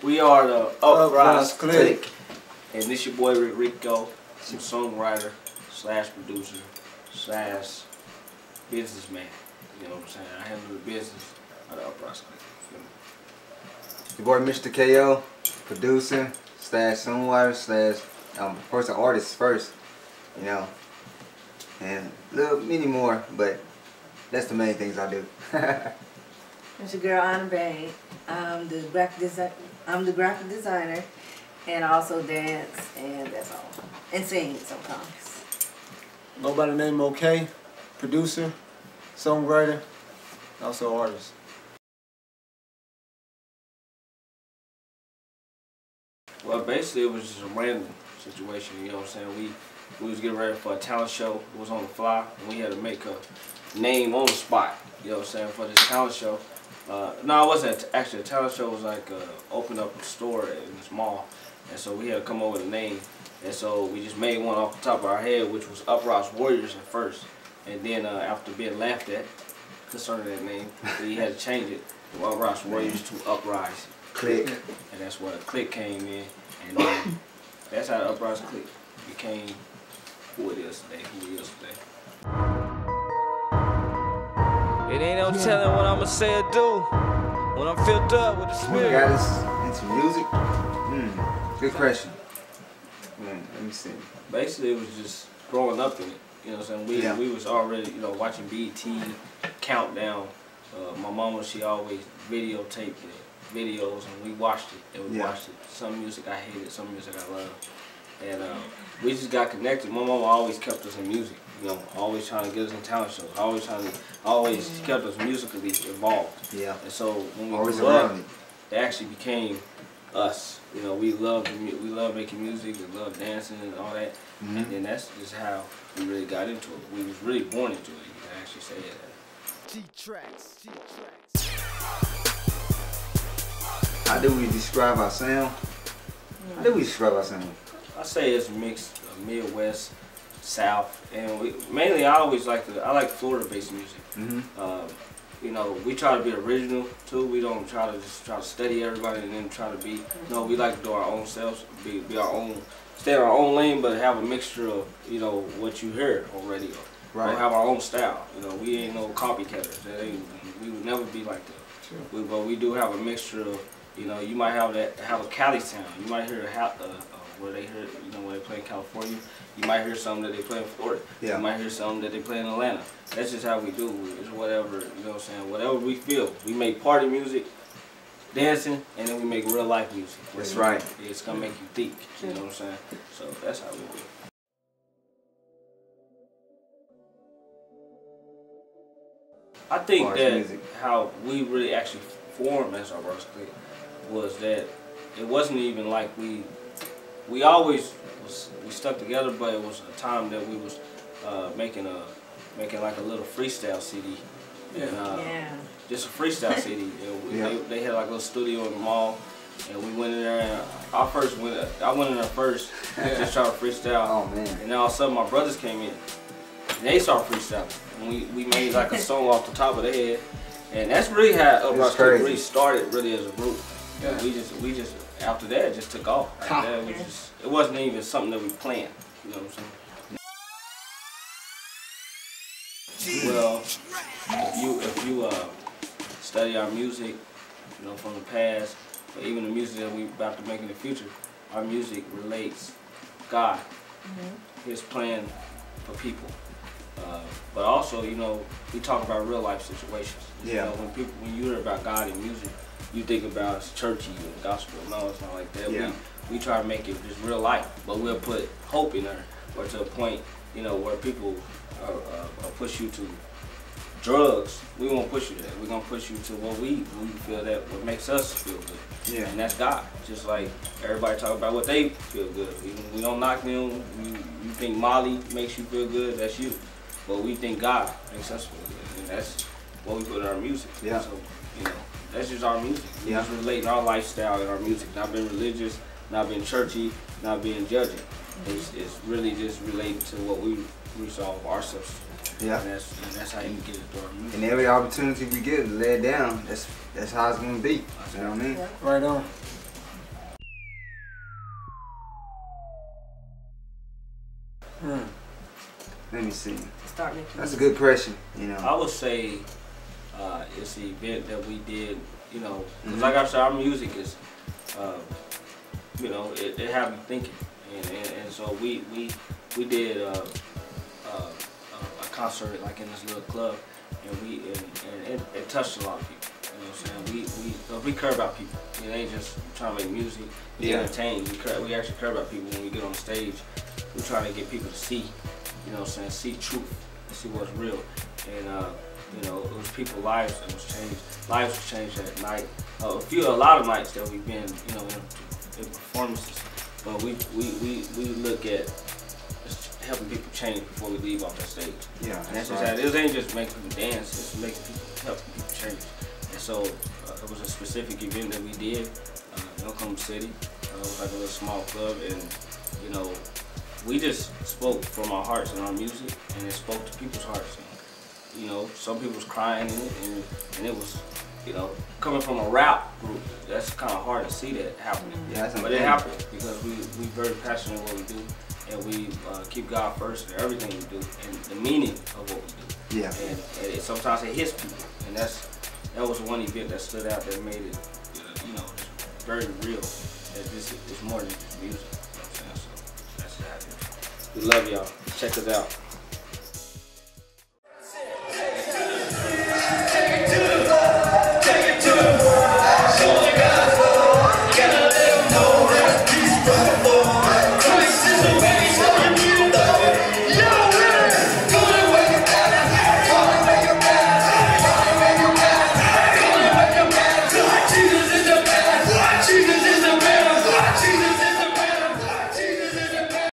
We are the Uprise Click. And this your boy Rico, some songwriter slash producer slash businessman. You know what I'm saying? I handle the business of the Uprise Click. Your boy Mr. KO, producer slash songwriter slash first an artist first, you know, and a little many more, but that's the main things I do. It's your girl Anna Bain. I'm the graphic designer, and also dance, and that's all. And sing sometimes. Go by the name OK, producer, songwriter, also artist. Well, basically it was just a random situation, you know what I'm saying? We was getting ready for a talent show. It was on the fly, and we had to make a name on the spot, you know what I'm saying, for this talent show. No, it wasn't actually a talent show. It was like open up a store in this mall, and so we had to come up with a name, and so we just made one off the top of our head, which was Uprise Warriors at first, and then after being laughed at concerning that name, we had to change it from Uprise Warriors to Uprise Click. And that's where the click came in, and then that's how the Uprise Click became who it is today, It ain't no telling what I'ma say or do when I'm filled up with the spirit. You got us into music? Good question. Let me see. Basically, it was just growing up in it. You know what I'm saying? We was already, you know, watching BET Countdown. My mama, she always videotaped the videos, and we watched it. And we watched it. Some music I hated, some music I loved. And we just got connected. My mama always kept us in music. You know, always trying to get us in talent shows. Always kept us musically involved. Yeah. And so when we always grew up, around it actually became us. You know, we love making music, we love dancing and all that. And then that's just how we really got into it. We was really born into it. You can actually say that. G-Tracks. How do we describe our sound? How do we describe our sound? I say it's mixed, Midwest, South, and mainly I like Florida-based music. You know, we try to be original too. We don't try to study everybody and then try to be. No, we like to do our own selves, be our own, stay in our own lane, but have a mixture of, you know, what you hear on radio. Right. Or have our own style. You know, we ain't no copycatters. We would never be like that. Sure. But we do have a mixture of, you know, you might have a Cali sound. You might hear where they hear, you know, when they play in California. You might hear something that they play in Florida. You might hear something that they play in Atlanta. That's just how we do. It's whatever, you know what I'm saying, whatever we feel. We make party music, dancing, and then we make real life music. That's right. It's gonna make you think, you know what I'm saying? So that's how we do. I think that how we really actually formed as our Uprise Click was that it wasn't even like we stuck together, but it was a time that we was making like a little freestyle CD, and just a freestyle CD. They had like a little studio in the mall, and we went in there. And I went in there first, just trying to freestyle. Oh man! And then all of a sudden my brothers came in, and they started freestyling. And we made like a song off the top of their head, and that's really how Uprise Click really started, really as a group. Yeah. We just after that just took off. It wasn't even something that we planned. You know what I'm saying? Well, if you study our music, you know, from the past, or even the music that we're about to make in the future, our music relates God, His plan for people. But also, you know, we talk about real life situations. You know, when you hear about God in music, you think about it's churchy and gospel. No, it's not like that. We try to make it just real life, but we'll put hope in there, or to a point, you know, where people push you to drugs. We won't push you to that. We're gonna push you to what we feel that what makes us feel good. Yeah. And that's God. Just like everybody talk about what they feel good. We don't knock them. You think Molly makes you feel good, that's you. But we think God makes us feel good, and that's what we put in our music. Yeah. So, you know, that's just our music. We just relating our lifestyle in our music. Not being religious, not being churchy, not being judging. It's really just relating to what we resolve ourselves to. Yeah. And that's how you get it through our music. And every opportunity we get to lay it down, that's how it's gonna be. You know what I mean? Right on. Let me see. Start making That's a music. good question. You know. I would say it's the event that we did, you know, because like I said, our music is, you know, it had me thinking, and so we did a concert like in this little club, and it touched a lot of people. You know what I'm saying? We care about people. It ain't just trying to make music, entertain. We actually care about people when we get on stage. We're trying to get people to see, you know what I'm saying, see truth, and see what's real. And you know, it was people's lives that was changed. Lives was changed that night. A lot of nights that we've been, you know, in performances. But we look at helping people change before we leave off that stage. Yeah, and that's just how it ain't just making people dance, it's making people, helping people change. And so it was a specific event that we did in Oklahoma City. It was like a little small club, and you know, we just spoke from our hearts and our music, and it spoke to people's hearts. And, you know, some people was crying in it, and it was, you know, coming from a rap group, that's kind of hard to see that happening. Yeah, but it happened because we very passionate in what we do, and we keep God first in everything we do, and the meaning of what we do. Yeah. And sometimes it hits people, and that was one event that stood out that made it, you know, very real. That this is more than just music. You know what I'm saying? So that's that. We love y'all. Check us out.